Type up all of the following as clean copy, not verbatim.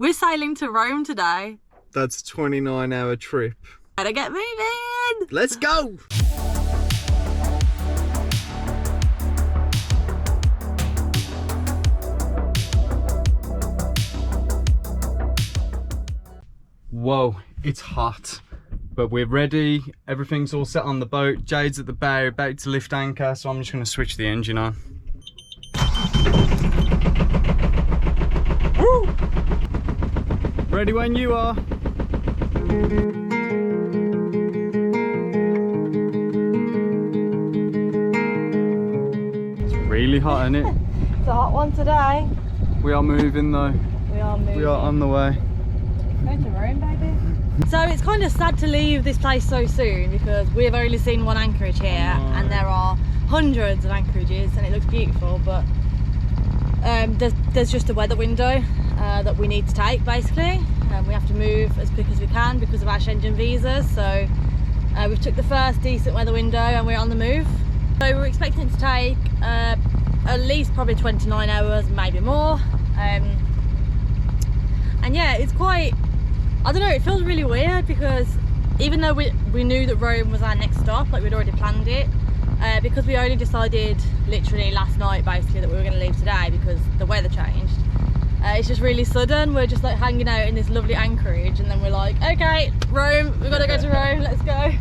We're sailing to Rome today. That's a 29-hour trip. Better get moving. Let's go. Whoa, it's hot, but we're ready. Everything's all set on the boat. Jade's at the bow, about to lift anchor, so I'm just going to switch the engine on. Woo! Ready when you are. It's really hot, isn't it? It's a hot one today. We are moving though. We are moving. We are on the way. Going to Rome, baby. So it's kind of sad to leave this place so soon because we've only seen one anchorage here and there are hundreds of anchorages and it looks beautiful, but there's just a weather window that we need to take basically. We have to move as quick as we can because of our Schengen visas, so we've took the first decent weather window and we're on the move. So we're expecting it to take at least probably 29 hours, maybe more. And yeah, it's quite, I don't know, it feels really weird because even though we knew that Rome was our next stop, like we'd already planned it, because we only decided literally last night basically that we were going to leave today because the weather changed. It's just really sudden. We're just like hanging out in this lovely anchorage and then we're like, okay, Rome, we've got to go to Rome, let's go.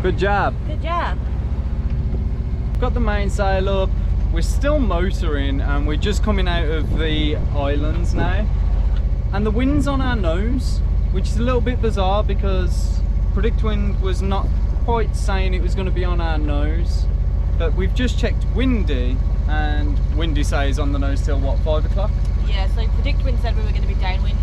Good job. Good job. Got the mainsail up. We're still motoring and we're just coming out of the islands now. And the wind's on our nose, which is a little bit bizarre because Predict Wind was not quite saying it was going to be on our nose. But we've just checked Windy and Windy says on the nose till what, 5 o'clock? Yeah, so Predict Wind said we were going to be downwind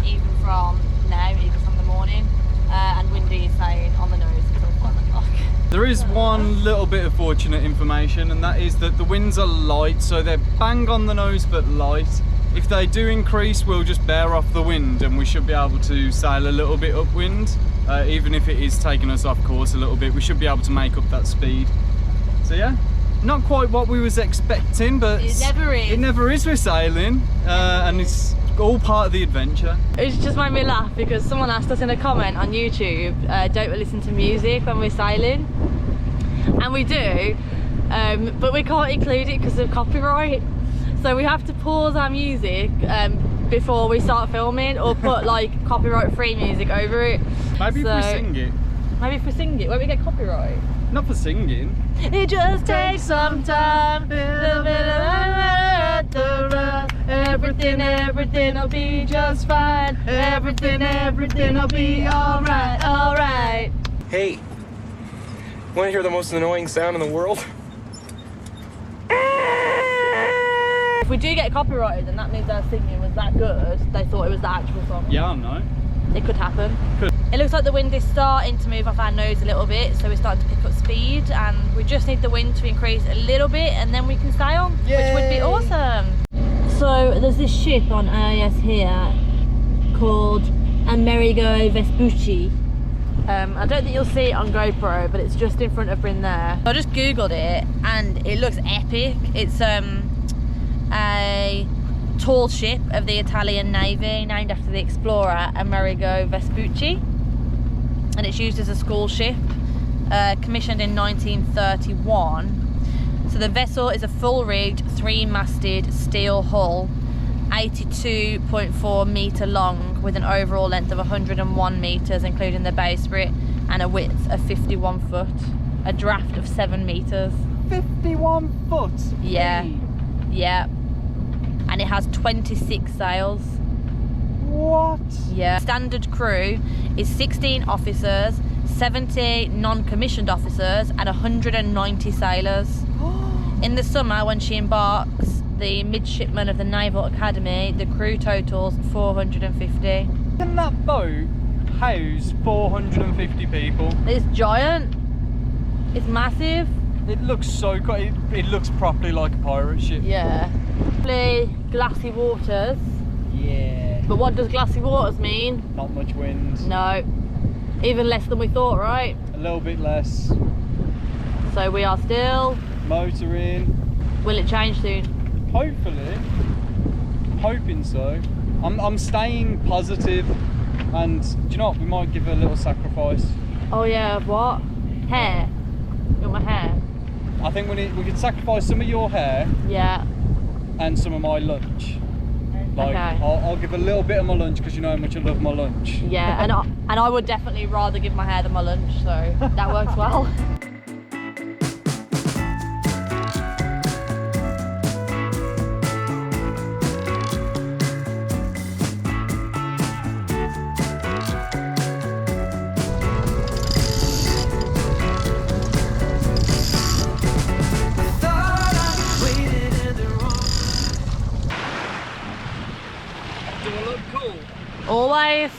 even from now, even from the morning. And Windy is saying on the nose until 5 o'clock. There is one little bit of fortunate information, and that is that the winds are light, so they're bang on the nose but light. If they do increase, we'll just bear off the wind and we should be able to sail a little bit upwind. Even if it is taking us off course a little bit, we should be able to make up that speed. So yeah, not quite what we was expecting, but it never is. It never is with sailing, and it's all part of the adventure. It just made me laugh because someone asked us in a comment on YouTube, don't we listen to music when we're sailing? And we do, but we can't include it because of copyright. So we have to pause our music before we start filming or put like copyright free music over it. Maybe if we sing it. Maybe if we sing it, won't we get copyright? Not for singing. It just takes some time. Everything'll be just fine. Everything'll be alright, alright. Hey, want to hear the most annoying sound in the world? If we do get copyrighted, then that means our singing was that good. They thought it was the actual song. Yeah, I know. It could happen. Could. It looks like the wind is starting to move off our nose a little bit, so we're starting to pick up speed, and we just need the wind to increase a little bit, and then we can sail, which would be awesome. So there's this ship on AIS here called Amerigo Vespucci. I don't think you'll see it on GoPro, but it's just in front of Bryn there. I just googled it and it looks epic. It's a tall ship of the Italian Navy named after the explorer Amerigo Vespucci, and it's used as a school ship, commissioned in 1931. So the vessel is a full-rigged, 3-masted steel hull, 82.4 metre long, with an overall length of 101 metres, including the bowsprit, and a width of 51 foot, a draft of 7 metres. 51 foot? Yeah, yeah. And it has 26 sails. What? Yeah. Standard crew is 16 officers, 70 non-commissioned officers, and 190 sailors. In the summer, when she embarks, the midshipmen of the Naval Academy, the crew totals 450. Can that boat house 450 people? It's giant. It's massive. It looks so cool. It looks properly like a pirate ship. Yeah. Glassy waters. Yeah. But what does glassy waters mean? Not much wind. No. Even less than we thought, right? A little bit less. So we are still motoring. Will it change soon? Hopefully. Hoping so. I'm staying positive, and do you know what? We might give it a little sacrifice. Oh yeah, what? Hair? You want my hair? I think we could sacrifice some of your hair. Yeah. And some of my lunch. Like, okay. I'll give a little bit of my lunch because you know how much I love my lunch. Yeah, and I would definitely rather give my hair than my lunch, so that works well. Always.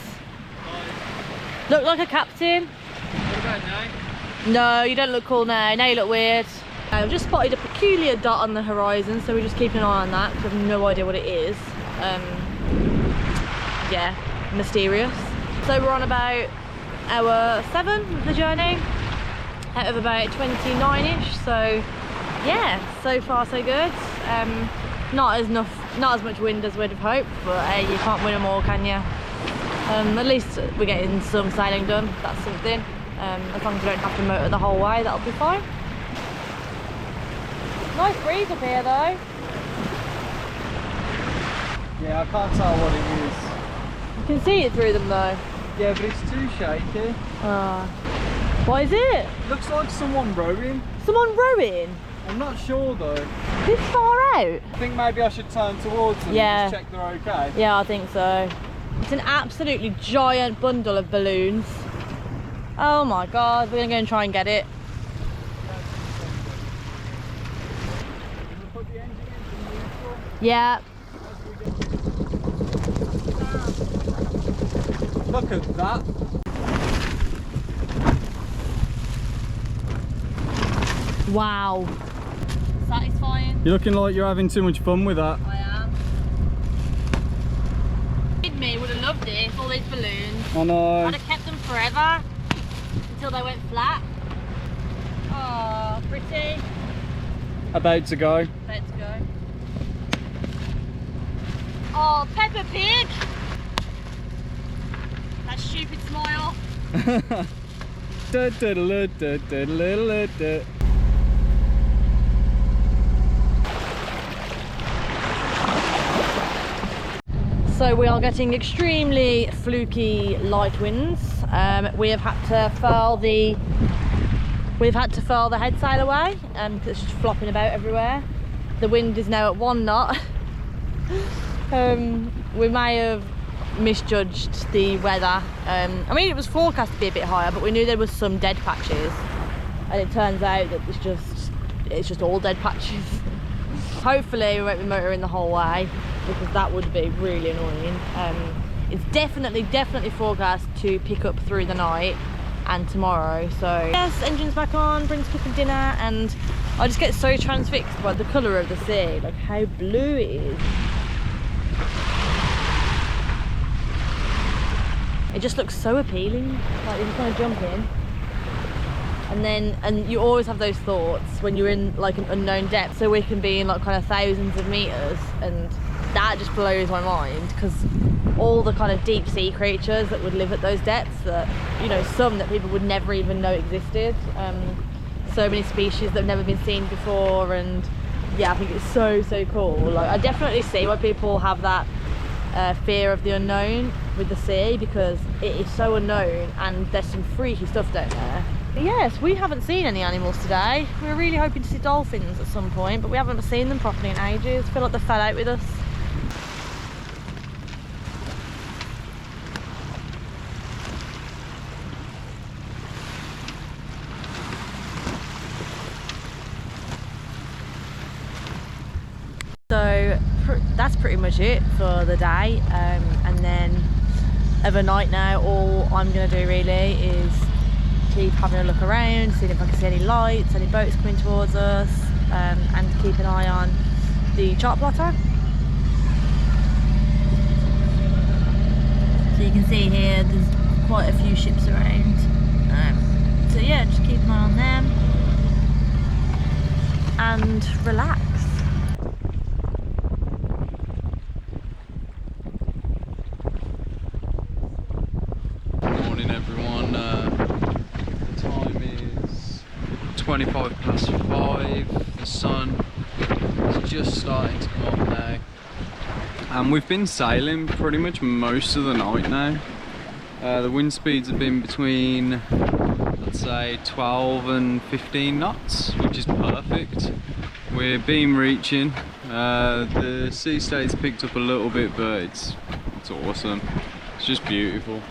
Look like a captain. What about now? No, you don't look cool now. Now you look weird. I've just spotted a peculiar dot on the horizon, so we're just keeping an eye on that because I have no idea what it is. Yeah, mysterious. So we're on about hour 7 of the journey, out of about 29ish. So yeah, so far so good. Not as much wind as we'd have hoped, but hey, you can't win them all, can you? At least we're getting some sailing done. That's something. As long as we don't have to motor the whole way, that'll be fine. Nice breeze up here though. Yeah, I can't tell what it is. You can see it through them though. Yeah, but it's too shaky. What is it? Looks like someone rowing. Someone rowing? I'm not sure though. This far out? I think maybe I should turn towards them and just check they're okay. Yeah, I think so. It's an absolutely giant bundle of balloons. Oh my god, we're gonna go and try and get it. Put the engine into neutral. Yeah. Look at that. Wow. Satisfying. You're looking like you're having too much fun with that. I am. Me would have loved this, all these balloons. I know. I'd have kept them forever until they went flat. Oh, pretty. About to go. About to go. Oh, Peppa Pig! That stupid smile. So we are getting extremely fluky light winds. We have had to furl the head sail away because it's just flopping about everywhere. The wind is now at 1 knot. We may have misjudged the weather. I mean, it was forecast to be a bit higher, but we knew there was some dead patches, and it turns out that it's just all dead patches. Hopefully we won't be motoring the whole way, because that would be really annoying. It's definitely forecast to pick up through the night and tomorrow. So yes, engine's back on, Bryn's cooking dinner, and I just get so transfixed by the colour of the sea, like how blue it is. It just looks so appealing, like you just want to jump in. And you always have those thoughts when you're in like an unknown depth, so we can be in like kind of thousands of meters, and that just blows my mind, because all the kind of deep sea creatures that would live at those depths, that, you know, some that people would never even know existed, so many species that have never been seen before. And yeah, I think it's so cool. Like, I definitely see why people have that fear of the unknown with the sea, because it is so unknown and there's some freaky stuff down there. But yes, we haven't seen any animals today. We were really hoping to see dolphins at some point, but we haven't seen them properly in ages. I feel like they fell out with us. So that's pretty much it for the day, and then overnight now all I'm going to do really is keep having a look around, seeing if I can see any lights, any boats coming towards us, and keep an eye on the chart plotter. So you can see here there's quite a few ships around. So yeah, just keep an eye on them and relax. Morning everyone, the time is 5:25, the sun is just starting to come up now, and we've been sailing pretty much most of the night now. The wind speeds have been between, let's say, 12 and 15 knots, which is perfect. We're beam reaching, the sea state's picked up a little bit, but it's awesome, it's just beautiful.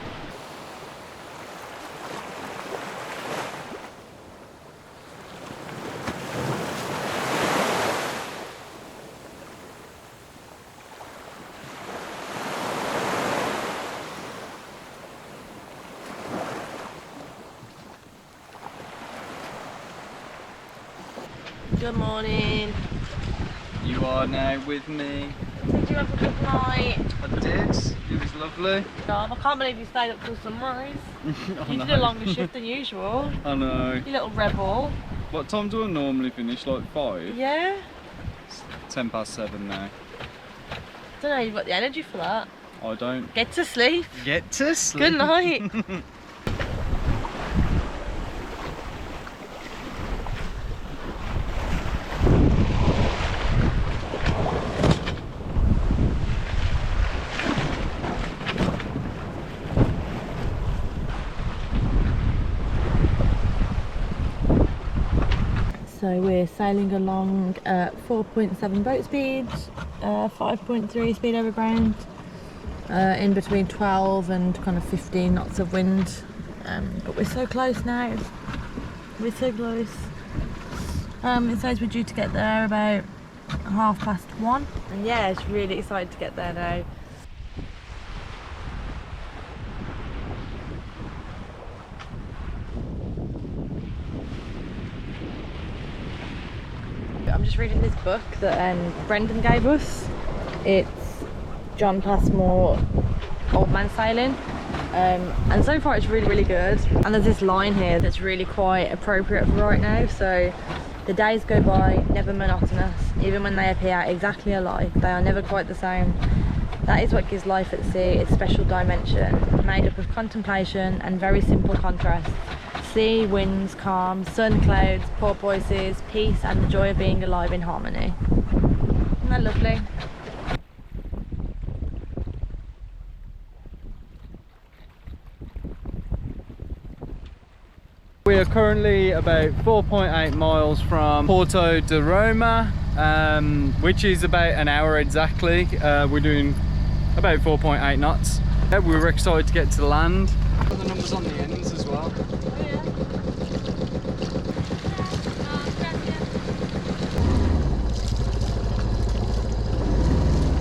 Good morning. You are now with me. Did you have a good night? I did. It was lovely. I can't believe you stayed up till sunrise. I You did a longer shift than usual. I know. You little rebel. What time do I normally finish? Like 5? Yeah. It's 7:10 now. Don't know, you've got the energy for that. I don't. Get to sleep. Get to sleep. Good night. So we're sailing along at 4.7 boat speed, 5.3 speed over ground, in between 12 and kind of 15 knots of wind. But we're so close now. We're so close. It says we're due to get there about 1:30. And yeah, it's really excited to get there now. I'm just reading this book that Brendan gave us. It's John Passmore, Old Man Sailing, and so far it's really good. And there's this line here that's really quite appropriate for right now. So, the days go by, never monotonous, even when they appear exactly alike, they are never quite the same. That is what gives life at sea its special dimension, made up of contemplation and very simple contrasts. Sea, winds, calm, sun, clouds, porpoises, peace, and the joy of being alive in harmony. Isn't that lovely? We are currently about 4.8 miles from Porto de Roma, which is about an hour exactly. We're doing about 4.8 knots. Yeah, we were excited to get to land. The numbers on the ends as well.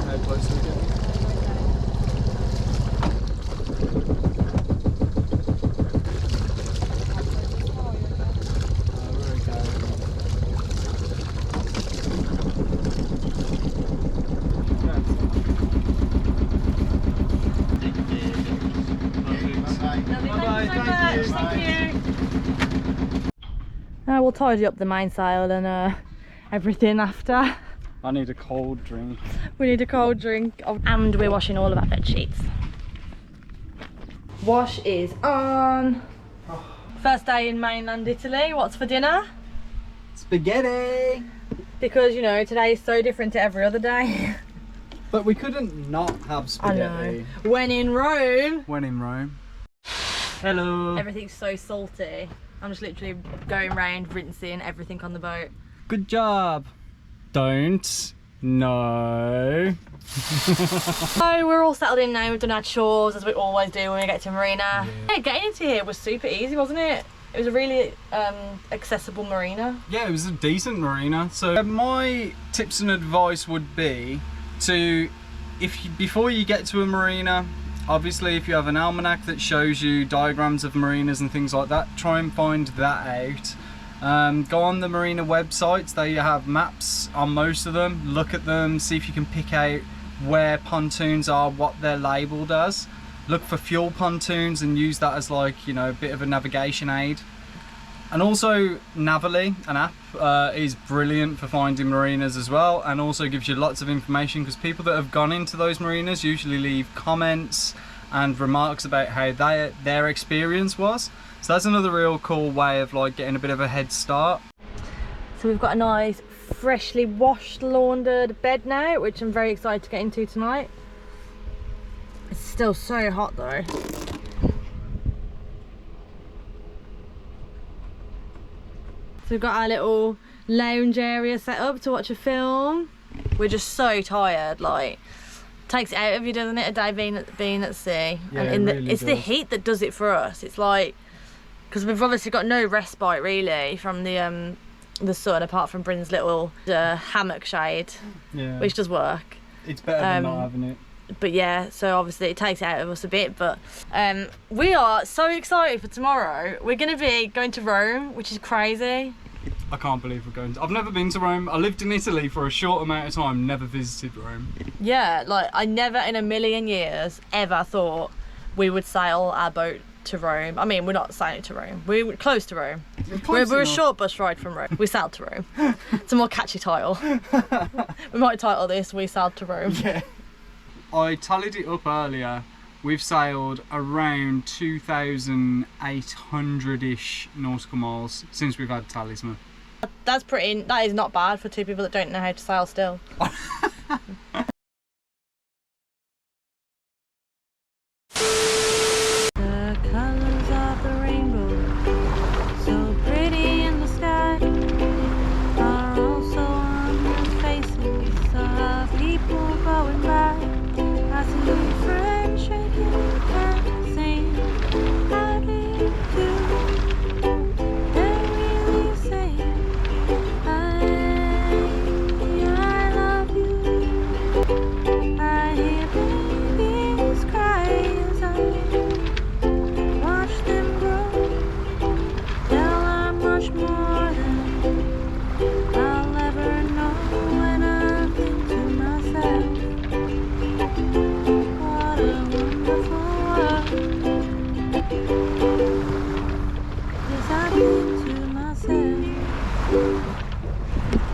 How close are we getting? We'll tidy up the mainsail and everything after. I need a cold drink. We need a cold drink. And we're washing all of our bed sheets. Wash is on. First day in mainland Italy. What's for dinner? Spaghetti! Because, you know, today is so different to every other day. But we couldn't not have spaghetti. I know. When in Rome. When in Rome. Hello. Everything's so salty. I'm just literally going around rinsing everything on the boat. Good job. Don't. No. So we're all settled in now. We've done our chores as we always do when we get to marina. Yeah, getting into here was super easy, wasn't it? It was a really accessible marina. Yeah, it was a decent marina. So my tips and advice would be to, before you get to a marina, obviously if you have an almanac that shows you diagrams of marinas and things like that, try and find that out. Go on the marina websites, they have maps on most of them, look at them, see if you can pick out where pontoons are, what they're labelled as. look for fuel pontoons and use that as like, you know, a bit of a navigation aid. And also Navily, an app, is brilliant for finding marinas as well, and also gives you lots of information, because people that have gone into those marinas usually leave comments and remarks about how their experience was. So that's another real cool way of like getting a bit of a head start. So we've got a nice freshly washed, laundered bed now, which I'm very excited to get into tonight. It's still so hot though. So we've got our little lounge area set up to watch a film. We're just so tired, like, takes it out of you, doesn't it, a day being at sea? Yeah, and really it's the heat that does it for us. It's like, because we've obviously got no respite really from the sun, apart from Bryn's little hammock shade, Yeah. which does work. It's better than not having it. But yeah, so obviously it takes it out of us a bit, but we are so excited for tomorrow. We're going to be going to Rome, which is crazy. I can't believe we're going to... I've never been to Rome. I lived in Italy for a short amount of time, never visited Rome. Yeah, like I never in a million years ever thought we would sail our boat to Rome. I mean, we're not sailing to Rome. We're close to Rome. We're a short bus ride from Rome. We sailed to Rome. It's a more catchy title. We might title this, We Sailed to Rome. Yeah. I tallied it up earlier. We've sailed around 2,800-ish nautical miles since we've had Talisman. That is not bad for two people that don't know how to sail still.